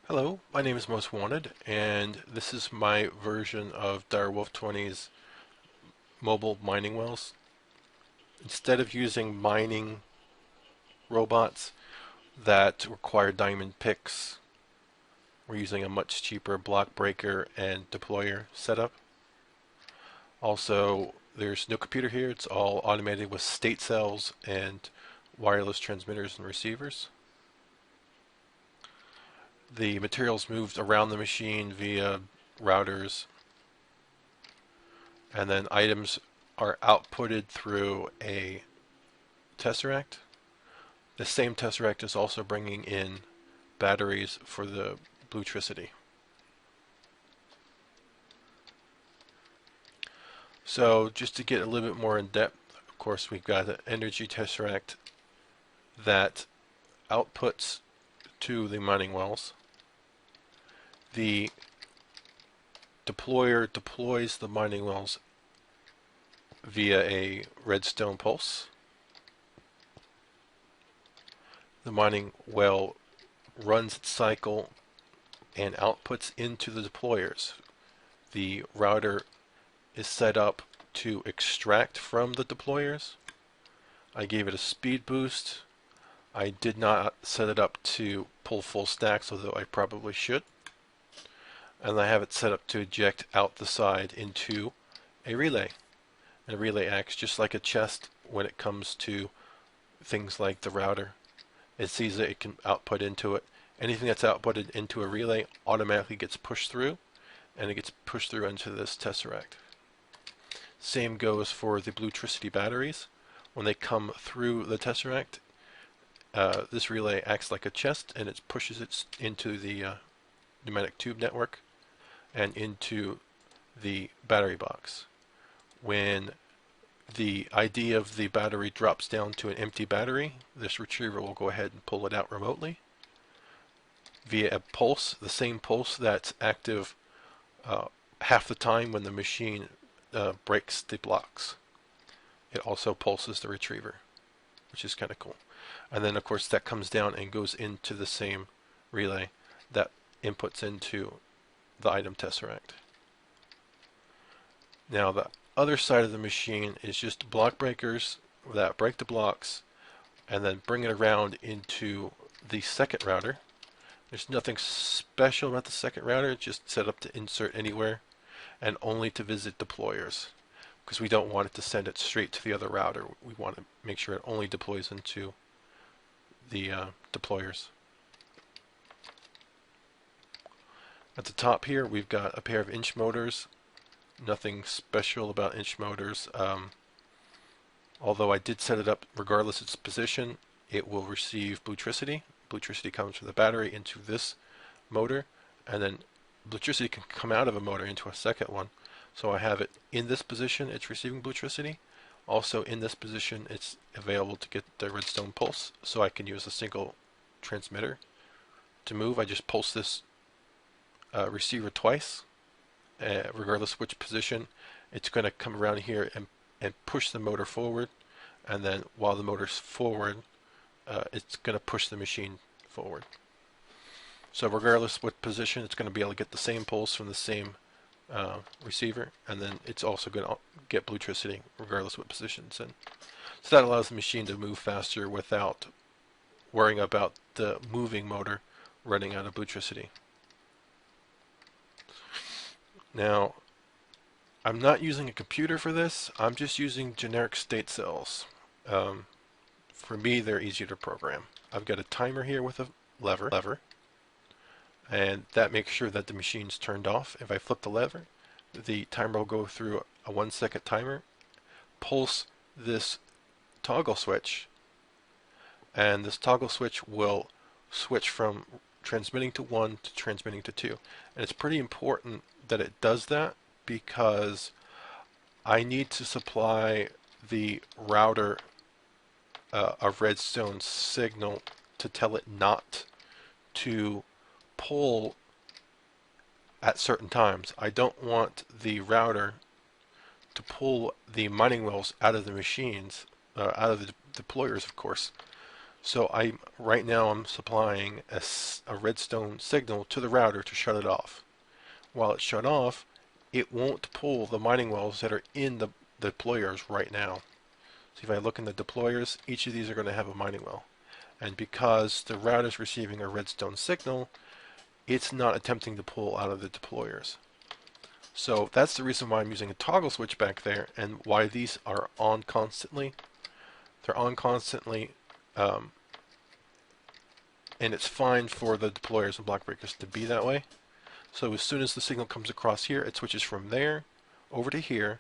Hello, my name is Most Wanted, and this is my version of Direwolf 20's mobile mining wells. Instead of using mining robots that require diamond picks, we're using a much cheaper block breaker and deployer setup. Also, there's no computer here, it's all automated with state cells and wireless transmitters and receivers. The materials moved around the machine via routers, and then items are outputted through a tesseract. The same tesseract is also bringing in batteries for the Bluetricity. So just to get a little bit more in depth, of course we've got an energy tesseract that outputs to the mining wells. The deployer deploys the mining wells via a redstone pulse. The mining well runs its cycle and outputs into the deployers. The router is set up to extract from the deployers. I gave it a speed boost. I did not set it up to pull full stacks, although I probably should. And I have it set up to eject out the side into a relay. And a relay acts just like a chest when it comes to things like the router. It sees that it can output into it. Anything that's outputted into a relay automatically gets pushed through, and it gets pushed through into this tesseract. Same goes for the Bluetricity batteries. When they come through the tesseract, this relay acts like a chest, and it pushes it into the pneumatic tube network and into the battery box. When the ID of the battery drops down to an empty battery, this retriever will go ahead and pull it out remotely via a pulse, the same pulse that's active half the time when the machine breaks the blocks. It also pulses the retriever, which is kind of cool. And then of course that comes down and goes into the same relay that inputs into the item tesseract. Now the other side of the machine is just block breakers that break the blocks and then bring it around into the second router. There's nothing special about the second router, it's just set up to insert anywhere and only to visit deployers, because we don't want it to send it straight to the other router. We want to make sure it only deploys into the deployers. At the top here we've got a pair of inch motors. Nothing special about inch motors. Although I did set it up regardless of its position, it will receive Bluetricity. Bluetricity comes from the battery into this motor, and then Bluetricity can come out of a motor into a second one. So I have it in this position, it's receiving Bluetricity. Also in this position, it's available to get the redstone pulse, so I can use a single transmitter to move. I just pulse this receiver twice, regardless of which position. It's going to come around here and push the motor forward, and then while the motor's forward, it's going to push the machine forward. So regardless of what position, it's going to be able to get the same pulse from the same receiver, and then it's also going to get Bluetricity regardless of what position it's in. So that allows the machine to move faster without worrying about the moving motor running out of Bluetricity. Now, I'm not using a computer for this, I'm just using generic state cells. For me, they're easier to program. I've got a timer here with a lever, and that makes sure that the machine's turned off. If I flip the lever, the timer will go through a 1-second timer, pulse this toggle switch, and this toggle switch will switch from transmitting to 1 to transmitting to 2. And it's pretty important that it does that, because I need to supply the router a redstone signal to tell it not to pull at certain times. I don't want the router to pull the mining wells out of the machines, out of the deployers, of course. So right now I'm supplying a redstone signal to the router to shut it off. While it's shut off, it won't pull the mining wells that are in the deployers right now. So if I look in the deployers, each of these are going to have a mining well. And because the router is receiving a redstone signal, it's not attempting to pull out of the deployers. So that's the reason why I'm using a toggle switch back there, and why these are on constantly. They're on constantly, and it's fine for the deployers and block breakers to be that way. So as soon as the signal comes across here, it switches from there over to here,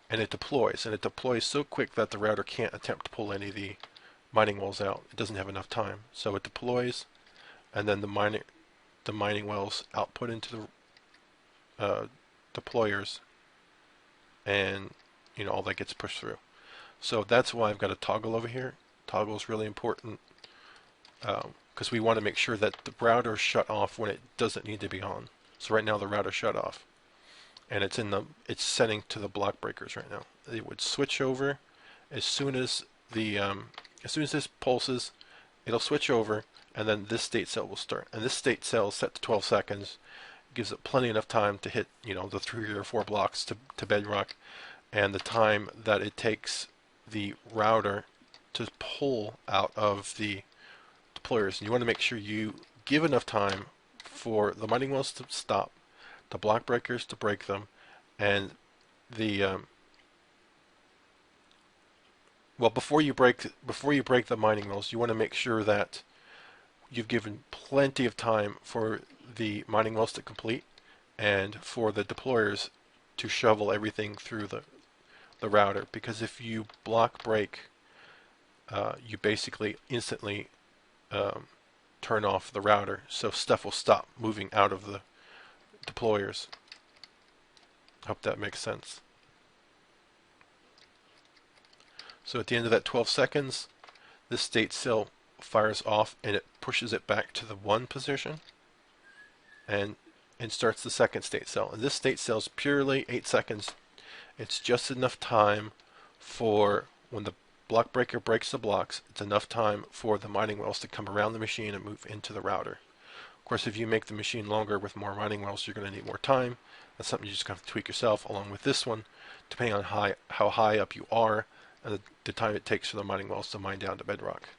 and it deploys. And it deploys so quick that the router can't attempt to pull any of the mining wells out. It doesn't have enough time. So it deploys, and then the mining wells output into the deployers, and all that gets pushed through. So that's why I've got a toggle over here. Toggle is really important because we want to make sure that the router is shut off when it doesn't need to be on. So right now the router shut off, and it's setting to the block breakers right now. It would switch over as soon as this pulses. It'll switch over, and then this state cell will start. And this state cell is set to 12 seconds. Gives it plenty enough time to hit the 3 or 4 blocks to bedrock, and the time that it takes the router to pull out of the deployers. And you want to make sure you give enough time for the mining wells to stop, the block breakers to break them, and before you break the mining wells, you want to make sure that you've given plenty of time for the mining wells to complete and for the deployers to shovel everything through the router. Because if you block break, you basically instantly turn off the router, so stuff will stop moving out of the deployers. Hope that makes sense. So at the end of that 12 seconds, this state cell fires off, and it pushes it back to the 1 position, and starts the second state cell. And this state cell is purely 8 seconds. It's just enough time for when the block breaker breaks the blocks, it's enough time for the mining wells to come around the machine and move into the router. Of course, if you make the machine longer with more mining wells, you're going to need more time. That's something you just have to tweak yourself, along with this one, depending on how high up you are and the time it takes for the mining wells to mine down to bedrock.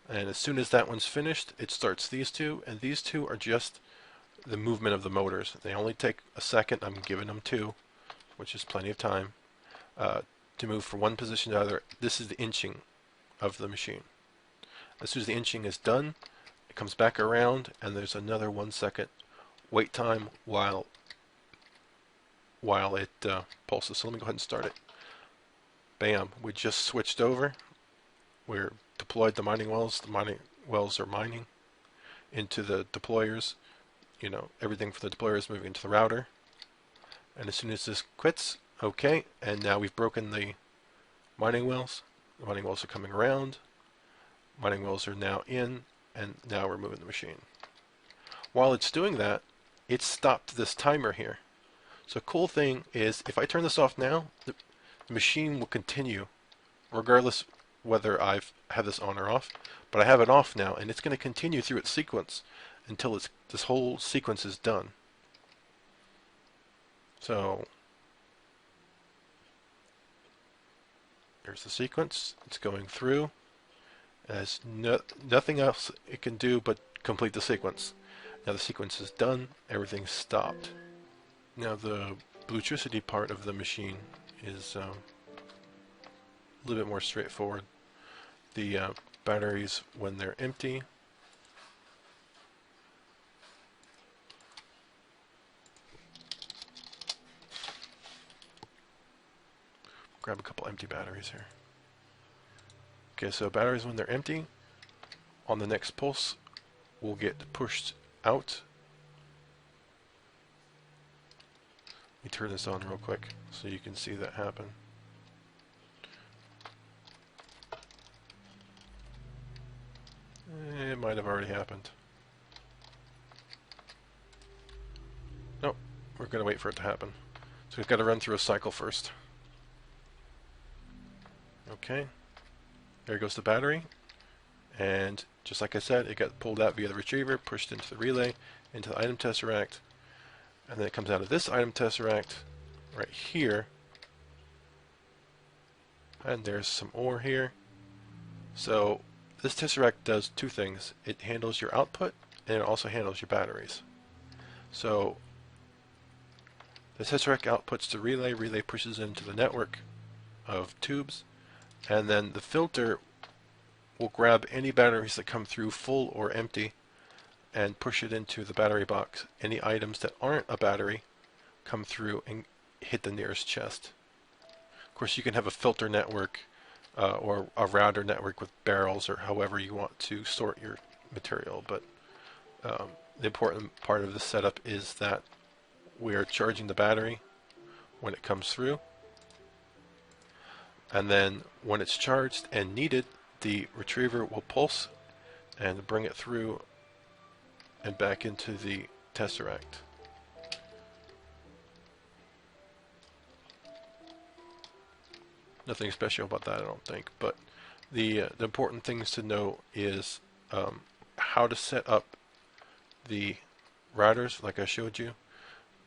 And as soon as that one's finished, it starts these two, and these two are just the movement of the motors. They only take a second. I'm giving them 2, which is plenty of time to move from one position to the other. This is the inching of the machine. As soon as the inching is done, it comes back around, and there's another 1 second wait time while it pulses. So let me go ahead and start it. Bam, we just switched over. We're deployed the mining wells. The mining wells are mining into the deployers. Everything for the deployer is moving into the router. And as soon as this quits, okay, and now we've broken the mining wells. The mining wells are coming around. Mining wells are now in, and now we're moving the machine. While it's doing that, it stopped this timer here. So cool thing is, if I turn this off now, the machine will continue regardless whether I've had this on or off, but I have it off now, and it's going to continue through its sequence until this whole sequence is done. So here's the sequence. It's going through. There's nothing else it can do but complete the sequence. Now the sequence is done. Everything's stopped. Now the electricity part of the machine is a little bit more straightforward. The batteries, when they're empty, grab a couple empty batteries here. Okay, so batteries, when they're empty, on the next pulse will get pushed out. Let me turn this on real quick so you can see that happen. It might have already happened. Nope, we're going to wait for it to happen. So we've got to run through a cycle first. Okay, There goes the battery, and just like I said, it got pulled out via the retriever, pushed into the relay, into the item tesseract, and then it comes out of this item tesseract right here, and there's some ore here. So this tesseract does two things. It handles your output, and it also handles your batteries. So the tesseract outputs the relay, relay pushes into the network of tubes, and then the filter will grab any batteries that come through full or empty and push it into the battery box. Any items that aren't a battery come through and hit the nearest chest. Of course, you can have a filter network or a router network with barrels or however you want to sort your material, but the important part of the setup is that we are charging the battery when it comes through, and then when it's charged and needed, the retriever will pulse and bring it through and back into the tesseract. Nothing special about that, I don't think, but the important things to know is how to set up the routers like I showed you.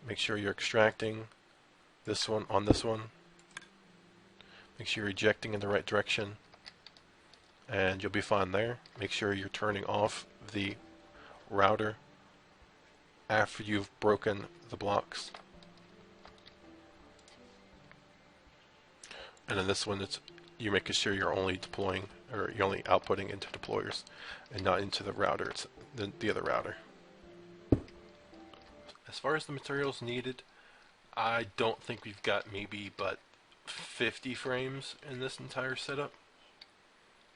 Make sure you're extracting this one on this one. Make sure you're ejecting in the right direction, and you'll be fine there. Make sure you're turning off the router after you've broken the blocks. And then this one, you're making sure you're only deploying, or you're only outputting into deployers and not into the router, it's the other router. As far as the materials needed, I don't think we've got maybe but 50 frames in this entire setup.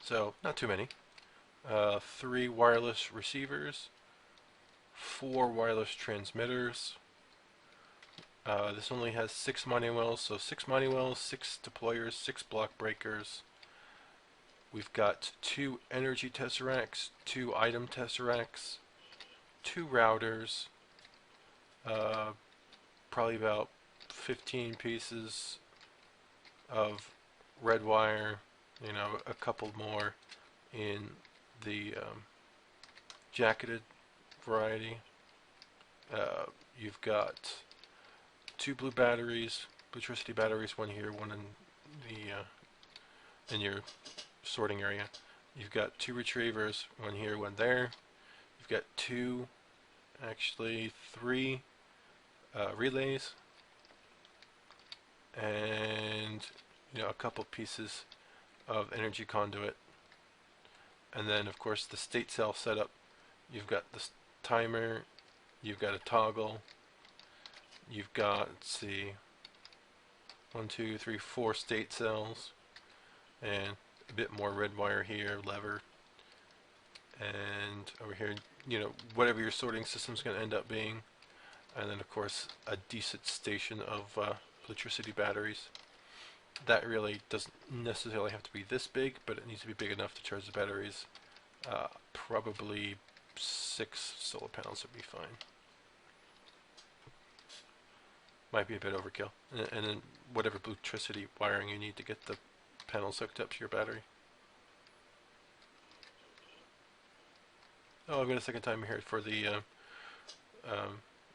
So, not too many. 3 wireless receivers, 4 wireless transmitters. This only has 6 mining wells, so 6 mining wells, 6 deployers, 6 block breakers. We've got 2 energy tesseracts, 2 item tesseracts, 2 routers, probably about 15 pieces of red wire, you know, a couple more in the jacketed variety. You've got 2 blue batteries, Bluetricity batteries, one here, one in the in your sorting area. You've got 2 retrievers, one here, one there. You've got 2, actually 3 relays, and you know, a couple pieces of energy conduit, and then of course the state cell setup. You've got this timer, you've got a toggle, you've got, let's see, 1, 2, 3, 4 state cells, and a bit more red wire here, lever, and over here, you know, whatever your sorting system's going to end up being, and then of course a decent station of Bluetricity batteries. That really doesn't necessarily have to be this big, but it needs to be big enough to charge the batteries. Probably 6 solar panels would be fine. Might be a bit overkill. And then whatever Bluetricity wiring you need to get the panels hooked up to your battery. Oh, I've got a second timer here for the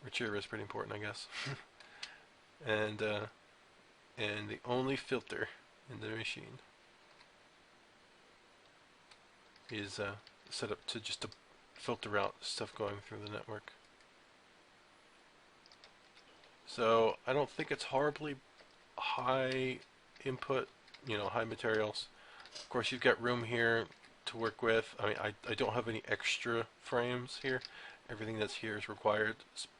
retriever is pretty important, I guess. and the only filter in the machine is set up to just to filter out stuff going through the network. So I don't think it's horribly high input, you know, high materials. Of course, you've got room here to work with. I mean, I don't have any extra frames here. Everything that's here is required,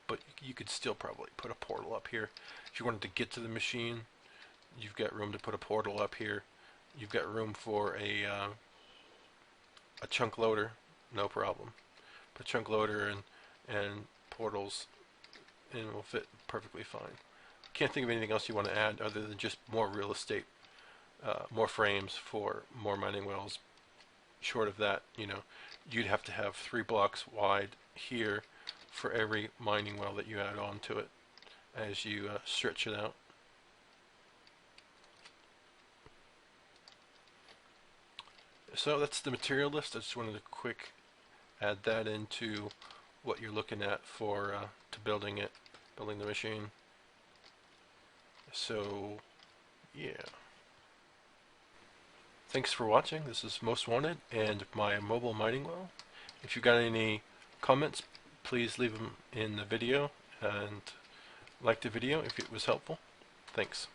but you could still probably put a portal up here. If you wanted to get to the machine, you've got room to put a portal up here. You've got room for a chunk loader, no problem. Put chunk loader and portals, and it will fit perfectly fine. Can't think of anything else you want to add other than just more real estate, more frames for more mining wells. Short of that, you know, you'd have to have 3 blocks wide here for every mining well that you add on to it as you stretch it out. So that's the material list. I just wanted to quick add that into what you're looking at for to building the machine. So yeah. Thanks for watching. This is Most Wanted and my mobile mining well. If you got any comments, please leave them in the video and like the video if it was helpful. Thanks.